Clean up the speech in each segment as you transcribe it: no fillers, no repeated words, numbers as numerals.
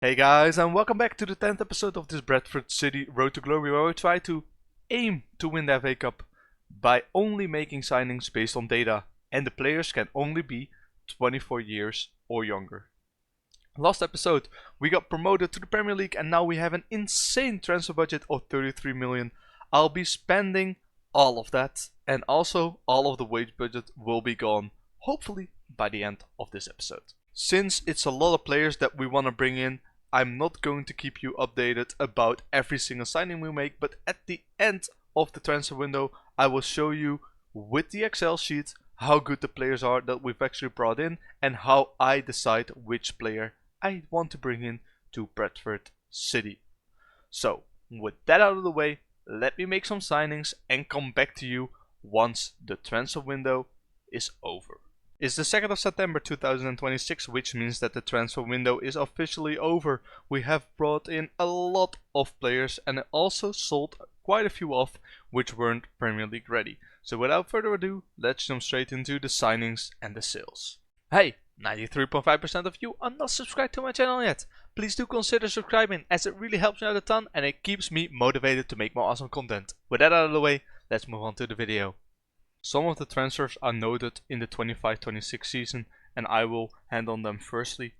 Hey guys, and welcome back to the 10th episode of this Bradford City Road to Glory, where we try to aim to win the FA Cup by only making signings based on data, and the players can only be 24 years or younger. Last episode we got promoted to the Premier League and now we have an insane transfer budget of 33 million. I'll be spending all of that, and also all of the wage budget will be gone, hopefully by the end of this episode. Since it's a lot of players that we want to bring in, I'm not going to keep you updated about every single signing we make, but at the end of the transfer window I will show you with the Excel sheet how good the players are that we've actually brought in and how I decide which player I want to bring in to Bradford City. So with that out of the way, let me make some signings and come back to you once the transfer window is over. It's the 2nd of September 2026, which means that the transfer window is officially over. We have brought in a lot of players and also sold quite a few off which weren't Premier League ready. So without further ado, let's jump straight into the signings and the sales. Hey, 93.5% of you are not subscribed to my channel yet. Please do consider subscribing, as it really helps me out a ton and it keeps me motivated to make more awesome content. With that out of the way, let's move on to the video. Some of the transfers are noted in the 25-26 season and I will hand on them firstly.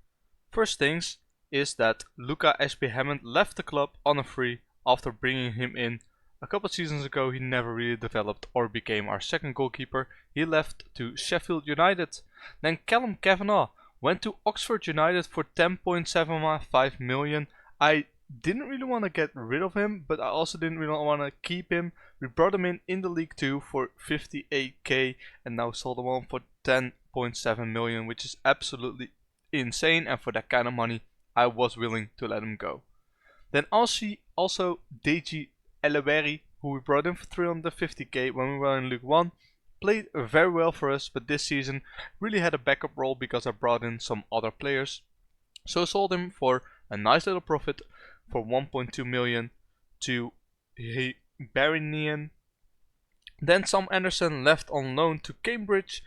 First things is that Luca Ashby Hammond left the club on a free after bringing him in. A couple seasons ago he never really developed or became our second goalkeeper. He left to Sheffield United. Then Callum Kavanagh went to Oxford United for 10.75 million. I didn't really want to get rid of him, but I also didn't really want to keep him. We brought him in the League 2 for 58k and now sold him on for 10.7 million, which is absolutely insane, and for that kind of money I was willing to let him go. Then also Deji Eleweri, who we brought in for 350k when we were in League 1, played very well for us, but this season really had a backup role because I brought in some other players. So sold him for a nice little profit for 1.2 million to Barinian. Then Sam Anderson left on loan to Cambridge,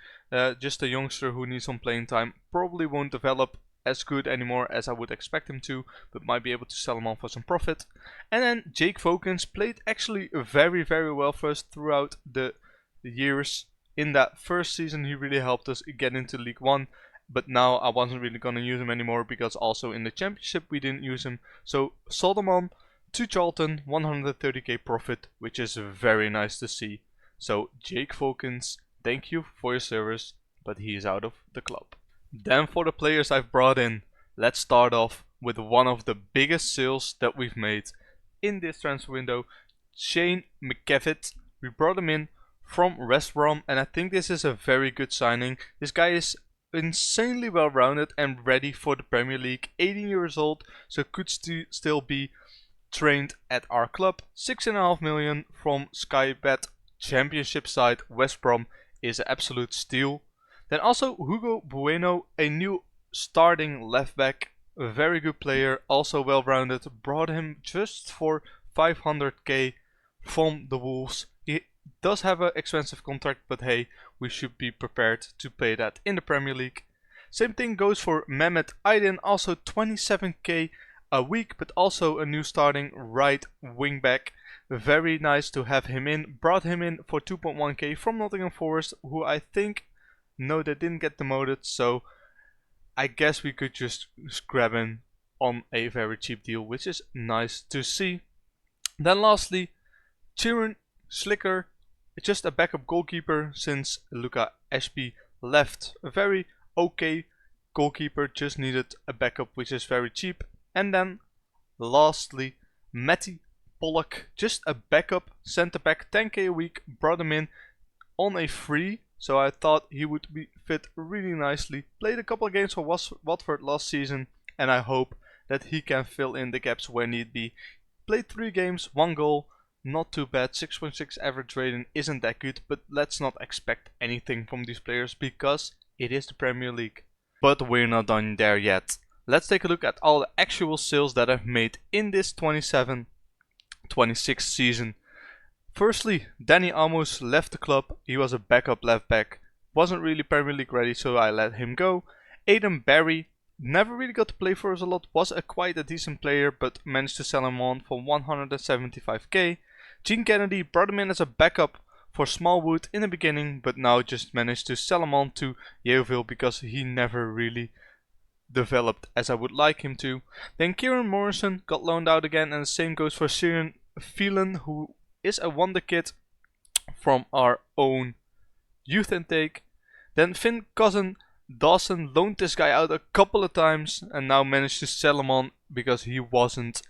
just a youngster who needs some playing time, probably won't develop as good anymore as I would expect him to, but might be able to sell him on for some profit. And then Jake Vokins played actually very well for us throughout the years. In that first season he really helped us get into League 1, but now I wasn't really going to use him anymore because also in the Championship we didn't use him. So sold him on to Charlton, 130k profit, which is very nice to see. So Jake Vokins, thank you for your service, but he is out of the club. Then for the players I've brought in, let's start off with one of the biggest sales that we've made in this transfer window, Shane McKevitt. We brought him in from West Brom and I think this is a very good signing. This guy is insanely well rounded and ready for the Premier League, 18 years old, so could still be trained at our club. 6.5 million from Sky Bet Championship side West Brom is an absolute steal. Then also Hugo Bueno, a new starting left back, a very good player, also well rounded. Brought him just for 500k from the Wolves. He does have an expensive contract, but hey, we should be prepared to pay that in the Premier League. Same thing goes for Mehmet Aydin, also 27k a week, but also a new starting right wing back. Very nice to have him in. Brought him in for 2.1k from Nottingham Forest, who I think, no, they didn't get demoted, so I guess we could just grab him on a very cheap deal, which is nice to see. Then lastly, Kieran Slicker, just a backup goalkeeper since Luca Ashby left. A very okay goalkeeper, just needed a backup, which is very cheap. And then lastly, Matty Pollock, just a backup centre back, 10k a week. Brought him in on a free, so I thought he would fit really nicely. Played a couple of games for Watford last season and I hope that he can fill in the gaps where need be. Played 3 games, 1 goal. Not too bad, 6.6 average rating isn't that good, but let's not expect anything from these players because it is the Premier League. But we're not done there yet. Let's take a look at all the actual sales that I've made in this 27-26 season. Firstly, Danny Amos left the club. He was a backup left back, wasn't really Premier League ready, so I let him go. Aidan Barry never really got to play for us a lot, was quite a decent player, but managed to sell him on for 175k. Gene Kennedy brought him in as a backup for Smallwood in the beginning, but now just managed to sell him on to Yeovil because he never really developed as I would like him to. Then Kieran Morrison got loaned out again, and the same goes for Syrian Phelan, who is a wonder kid from our own youth intake. Then Finn Cousin Dawson loaned this guy out a couple of times and now managed to sell him on because he wasn't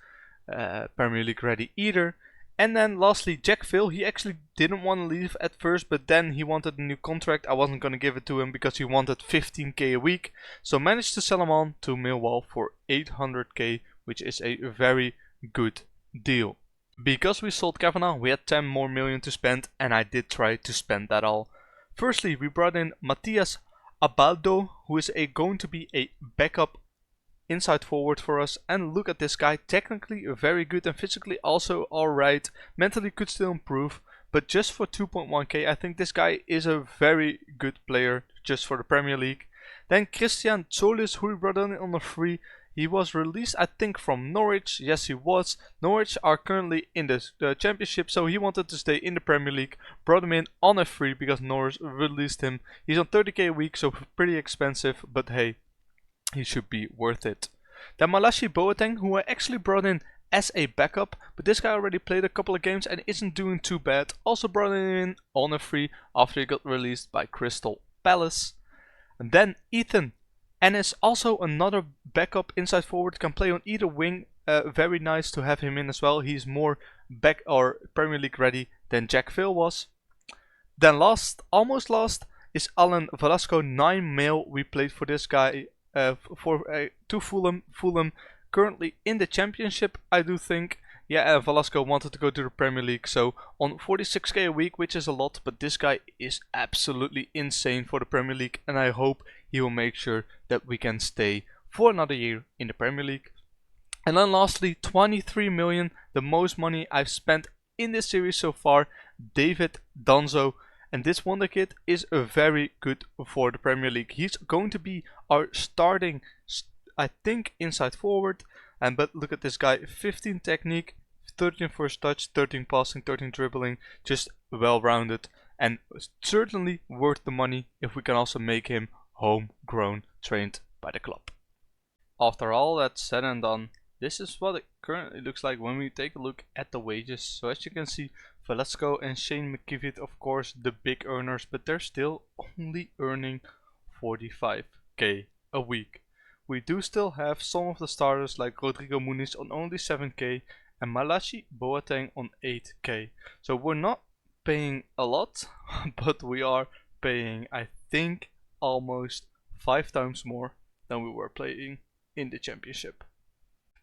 Premier League ready either. And then lastly, Jack Phil, he actually didn't want to leave at first, but then he wanted a new contract. I wasn't going to give it to him because he wanted 15k a week. So managed to sell him on to Millwall for 800k, which is a very good deal. Because we sold Kavanagh, we had 10 more million to spend, and I did try to spend that all. Firstly, we brought in Matthias Abaldo, who is going to be a backup inside forward for us, and look at this guy, technically very good and physically also alright, mentally could still improve, but just for 2.1k I think this guy is a very good player just for the Premier League. Then Christian Solis, who we brought in on a free. He was released I think from Norwich, yes he was. Norwich are currently in the Championship, so he wanted to stay in the Premier League, brought him in on a free because Norwich released him. He's on 30k a week, so pretty expensive, but hey, he should be worth it. Then Malachi Boateng, who I actually brought in as a backup, but this guy already played a couple of games and isn't doing too bad. Also brought him in on a free after he got released by Crystal Palace. And then Ethan Ennis, also another backup inside forward, can play on either wing. Very nice to have him in as well. He's more back or Premier League ready than Jack Phil was. Then last, almost last, is Alan Velasco. 9 mil we played for this guy. To Fulham. Fulham currently in the Championship, I do think. Yeah, Velasco wanted to go to the Premier League, so on 46k a week, which is a lot, but this guy is absolutely insane for the Premier League, and I hope he will make sure that we can stay for another year in the Premier League. And then lastly, 23 million, the most money I've spent in this series so far, David Danzo. And this wonder kid is very good for the Premier League. He's going to be our starting, I think, inside forward. But look at this guy, 15 technique, 13 first touch, 13 passing, 13 dribbling, just well rounded. And certainly worth the money if we can also make him homegrown, trained by the club. After all that's said and done, this is what it currently looks like when we take a look at the wages. So as you can see, Velasco and Shane McKivitt, of course, the big earners, but they're still only earning 45k a week. We do still have some of the starters like Rodrigo Muniz on only 7k and Malachi Boateng on 8k. So we're not paying a lot, but we are paying, I think, almost 5 times more than we were playing in the Championship.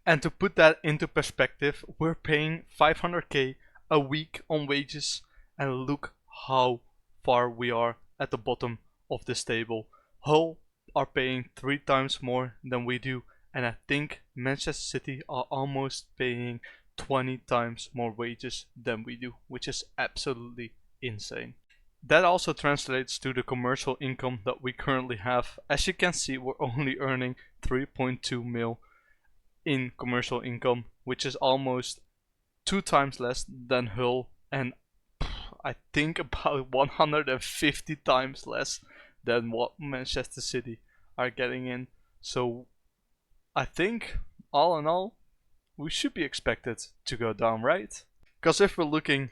And to put that into perspective, we're paying 500k a week on wages, and look how far we are at the bottom of this table. Hull are paying 3 times more than we do, and I think Manchester City are almost paying 20 times more wages than we do, which is absolutely insane. That also translates to the commercial income that we currently have. As you can see, we're only earning 3.2 mil in commercial income, which is almost 2 times less than Hull, and I think about 150 times less than what Manchester City are getting in. So I think all in all, we should be expected to go down, right? Because if we're looking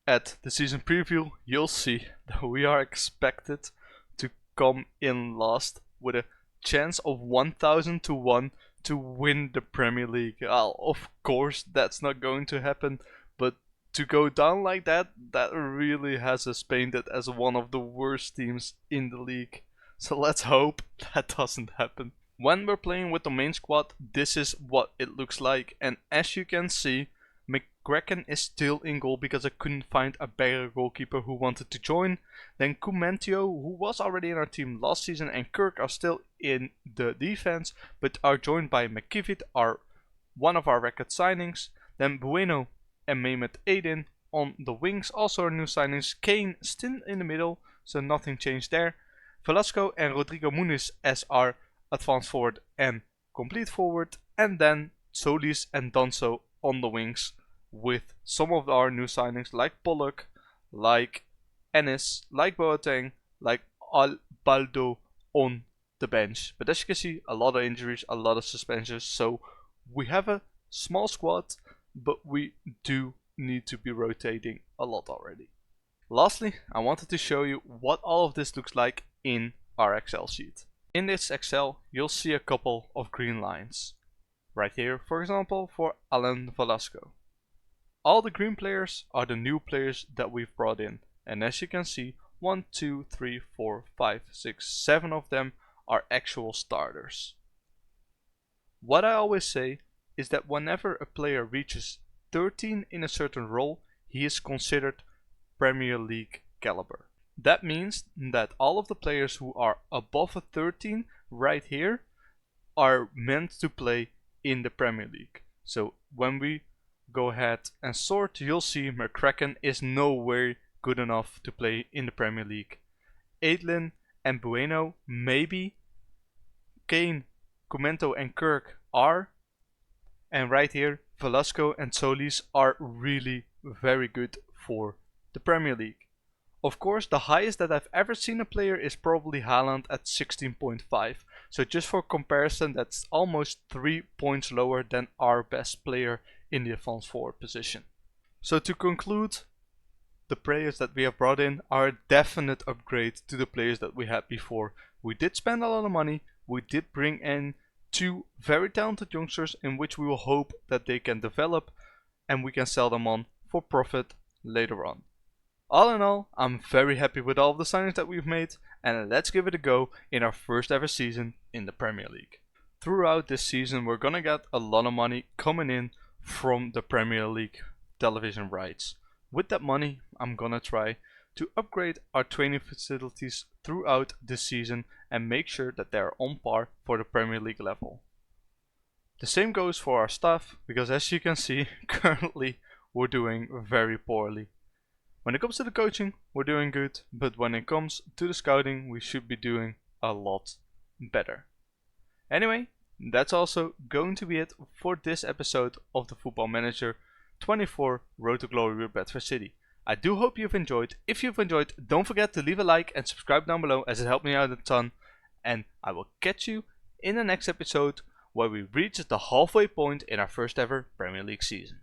at the season preview, you'll see that we are expected to come in last with a chance of 1000 to 1 to win the Premier League. Well, of course that's not going to happen, but to go down like that, that really has us painted as one of the worst teams in the league. So let's hope that doesn't happen. When we're playing with the main squad, this is what it looks like, and as you can see, McGracken is still in goal because I couldn't find a better goalkeeper who wanted to join. Then Kumentio, who was already in our team last season, and Kirk are still in the defense, but are joined by McKivitt, are one of our record signings. Then Bueno and Mehmet Aydin on the wings, also our new signings. Kane still in the middle, so nothing changed there. Velasco and Rodrigo Muniz as our advanced forward and complete forward, and then Solis and Danso on the wings, with some of our new signings like Pollock, like Ennis, like Boateng, like Baldo on the bench. But as you can see, a lot of injuries, a lot of suspensions, so we have a small squad, but we do need to be rotating a lot already. Lastly, I wanted to show you what all of this looks like in our Excel sheet. In this Excel, you'll see a couple of green lines. Right here, for example, for Alan Velasco. All the green players are the new players that we've brought in. And as you can see, 1, 2, 3, 4, 5, 6, 7 of them are actual starters. What I always say is that whenever a player reaches 13 in a certain role, he is considered Premier League caliber. That means that all of the players who are above a 13 right here are meant to play in the Premier League. So when we go ahead and sort, you'll see McCracken is nowhere good enough to play in the Premier League. Aidlin and Bueno maybe. Kane, Comento and Kirk are. And right here, Velasco and Solis are really very good for the Premier League. Of course, the highest that I've ever seen a player is probably Haaland at 16.5. So just for comparison, that's almost 3 points lower than our best player in the advanced forward position. So to conclude, the players that we have brought in are a definite upgrade to the players that we had before. We did spend a lot of money. We did bring in 2 very talented youngsters in which we will hope that they can develop and we can sell them on for profit later on. All in all, I'm very happy with all of the signings that we've made, and let's give it a go in our first ever season in the Premier League. Throughout this season, we're gonna get a lot of money coming in from the Premier League television rights. With that money, I'm gonna try to upgrade our training facilities throughout this season and make sure that they are on par for the Premier League level. The same goes for our staff, because as you can see, currently we're doing very poorly. When it comes to the coaching, we're doing good, but when it comes to the scouting, we should be doing a lot better. Anyway, that's also going to be it for this episode of the Football Manager 24 Road to Glory with Bradford City. I do hope you've enjoyed. If you've enjoyed, don't forget to leave a like and subscribe down below, as it helped me out a ton. And I will catch you in the next episode where we reach the halfway point in our first ever Premier League season.